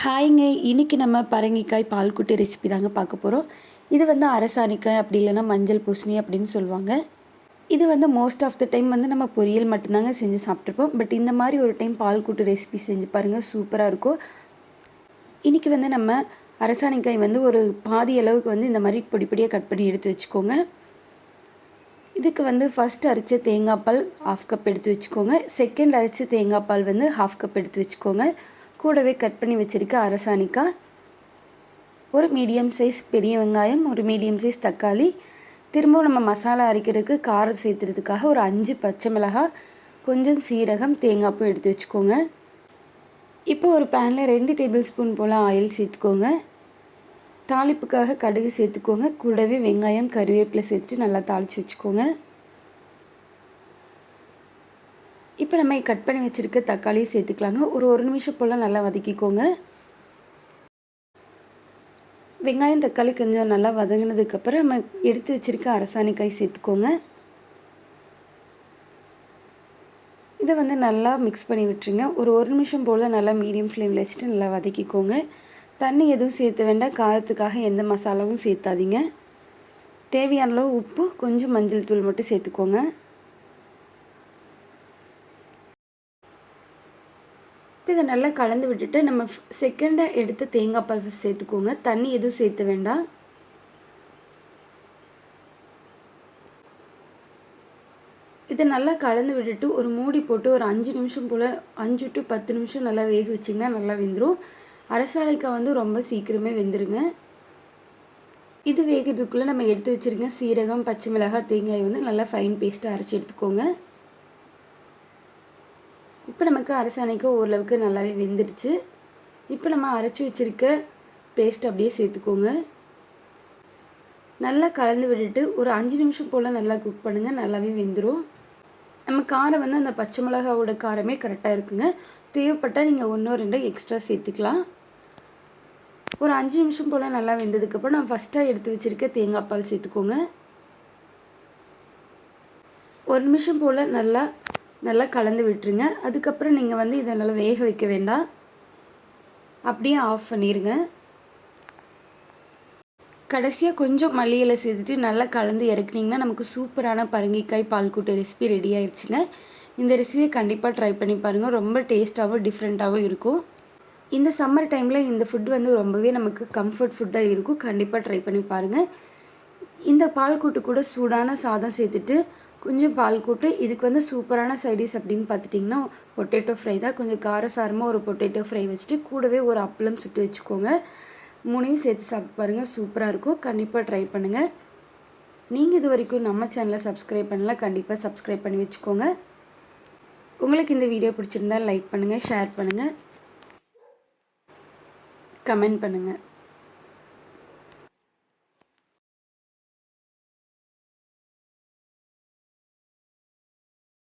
ஹாய்ங்க. இன்னைக்கு நம்ம பரங்கிக்காய் பால்குட்டி ரெசிபி தாங்க பார்க்க போகிறோம். இது வந்து அரசாணிக்காய் அப்படி இல்லைன்னா மஞ்சள் பூசணி அப்படின்னு சொல்லுவாங்க. இது வந்து மோஸ்ட் ஆஃப் த டைம் வந்து நம்ம பொரியல் மட்டும்தாங்க செஞ்சு சாப்பிட்ருப்போம். பட் இந்த மாதிரி ஒரு டைம் பால்குட்டி ரெசிபி செஞ்சு பாருங்கள், சூப்பராக இருக்கும். இன்றைக்கி வந்து நம்ம அரசாணிக்காய் வந்து ஒரு பாதி அளவுக்கு வந்து இந்த மாதிரி பொடி பொடியாக கட் பண்ணி எடுத்து வச்சுக்கோங்க. இதுக்கு வந்து ஃபஸ்ட் அரைச்ச தேங்காய் பால் 1/2 கப் எடுத்து வச்சுக்கோங்க. செகண்ட் அரைச்ச தேங்காய் பால் வந்து 1/2 கப் எடுத்து வச்சுக்கோங்க. கூடவே கட் பண்ணி வச்சுருக்க அரசாணிக்காய், ஒரு மீடியம் சைஸ் பெரிய வெங்காயம், ஒரு மீடியம் சைஸ் தக்காளி, திரும்பவும் நம்ம மசாலா அரைக்கிறதுக்கு காரம் சேர்த்துறதுக்காக ஒரு 5 பச்சை மிளகாய், கொஞ்சம் சீரகம், தேங்காய் பூ எடுத்து வச்சுக்கோங்க. இப்போ ஒரு பேனில் 2 டேபிள் ஸ்பூன் போல் ஆயில் சேர்த்துக்கோங்க. தாளிப்புக்காக கடுகு சேர்த்துக்கோங்க. கூடவே வெங்காயம், கருவேப்பிலை சேர்த்துட்டு நல்லா தாளித்து வச்சுக்கோங்க. இப்போ நம்ம கட் பண்ணி வச்சுருக்க தக்காளியை சேர்த்துக்கலாங்க. ஒரு நிமிஷம் போல் நல்லா வதக்கிக்கோங்க. வெங்காயம் தக்காளி கொஞ்சம் நல்லா வதங்கினதுக்கப்புறம் நம்ம எடுத்து வச்சுருக்க அரசாணிக்காய் சேர்த்துக்கோங்க. இதை வந்து நல்லா மிக்ஸ் பண்ணி விட்டுருங்க. ஒரு நிமிஷம் போல் நல்லா மீடியம் ஃப்ளேமில் வச்சுட்டு நல்லா வதக்கிக்கோங்க. தண்ணி எதுவும் சேர்த்த வேண்டாம். காரத்துக்காக எந்த மசாலாவும் சேர்த்தாதீங்க. தேவையான அளவு உப்பு, கொஞ்சம் மஞ்சள் தூள் மட்டும் சேர்த்துக்கோங்க. இப்போ இதை நல்லா கலந்து விட்டுட்டு நம்ம செகண்டாக எடுத்து தேங்காய் பால் ஃபஸ்ட் சேர்த்துக்கோங்க. தண்ணி எதுவும் சேர்த்த வேண்டாம். இதை நல்லா கலந்து விட்டுட்டு ஒரு மூடி போட்டு ஒரு 5 நிமிஷம் போல் 5 to 10 நிமிஷம் நல்லா வேக வச்சிங்கன்னா நல்லா வெந்துடும். அரசாணிக்காய் வந்து ரொம்ப சீக்கிரமே வெந்துருங்க. இது வேகிறதுக்குள்ளே நம்ம எடுத்து வச்சுருங்க சீரகம், பச்சை மிளகாய், தேங்காய் வந்து நல்லா ஃபைன் பேஸ்ட்டாக அரைச்சி எடுத்துக்கோங்க. இப்போ நமக்கு அரசாணிக்காய் ஓரளவுக்கு நல்லாவே வெந்துடுச்சு. இப்போ நம்ம அரைச்சி வச்சுருக்க பேஸ்ட் அப்படியே சேர்த்துக்கோங்க. நல்லா கலந்து விட்டுட்டு ஒரு 5 நிமிஷம் போல் நல்லா குக் பண்ணுங்கள். நல்லாவே வெந்துடும். நம்ம காரம் வந்து அந்த பச்சை மிளகாவோட காரமே கரெக்டாக இருக்குங்க. தேவைப்பட்டால் நீங்கள் 1-2 எக்ஸ்ட்ரா சேர்த்துக்கலாம். ஒரு 5 நிமிஷம் போல் நல்லா வெந்ததுக்கப்புறம் நான் ஃபஸ்ட்டாக எடுத்து வச்சுருக்க தேங்காய் பால் சேர்த்துக்கோங்க. 1 நிமிஷம் போல் நல்லா கலந்து விட்டுருங்க. அதுக்கப்புறம் நீங்கள் வந்து இதை நல்லா வேக வைக்க வேண்டாம், அப்படியே ஆஃப் பண்ணிடுங்க. கடைசியாக கொஞ்சம் மல்லி இலை சேர்த்துட்டு நல்லா கலந்து இறக்குனிங்கன்னா நமக்கு சூப்பரான பரங்கிக்காய் பால்குட்டி ரெசிபி ரெடி ஆயிடுச்சுங்க. இந்த ரெசிபியை கண்டிப்பாக ட்ரை பண்ணி பாருங்கள். ரொம்ப டேஸ்ட்டாகவும் டிஃப்ரெண்ட்டாகவும் இருக்கும். இந்த சம்மர் டைமில் இந்த ஃபுட் வந்து ரொம்பவே நமக்கு கம்ஃபர்ட் ஃபுட்டாக இருக்கும். கண்டிப்பாக ட்ரை பண்ணி பாருங்கள். இந்த பால்கூட்டு கூட சூடான சாதம் சேர்த்துட்டு கொஞ்சம் பால்கூட்டு, இதுக்கு வந்து சூப்பரான சைடிஷ் அப்படின்னு பார்த்துட்டிங்கன்னா பொட்டேட்டோ ஃப்ரை தான். கொஞ்சம் காரசாரமாக ஒரு பொட்டேட்டோ ஃப்ரை வச்சுட்டு கூடவே ஒரு அப்பளம் சுட்டு வச்சுக்கோங்க. 3யும் சேர்த்து சாப்பிட்டு பாருங்கள், சூப்பராக இருக்கும். கண்டிப்பாக ட்ரை பண்ணுங்கள். நீங்கள் இது வரைக்கும் நம்ம சேனலை சப்ஸ்கிரைப் பண்ணலாம், கண்டிப்பாக சப்ஸ்கிரைப் பண்ணி வச்சுக்கோங்க. உங்களுக்கு இந்த வீடியோ பிடிச்சிருந்தால் லைக் பண்ணுங்கள், ஷேர் பண்ணுங்கள், கமெண்ட் பண்ணுங்கள்.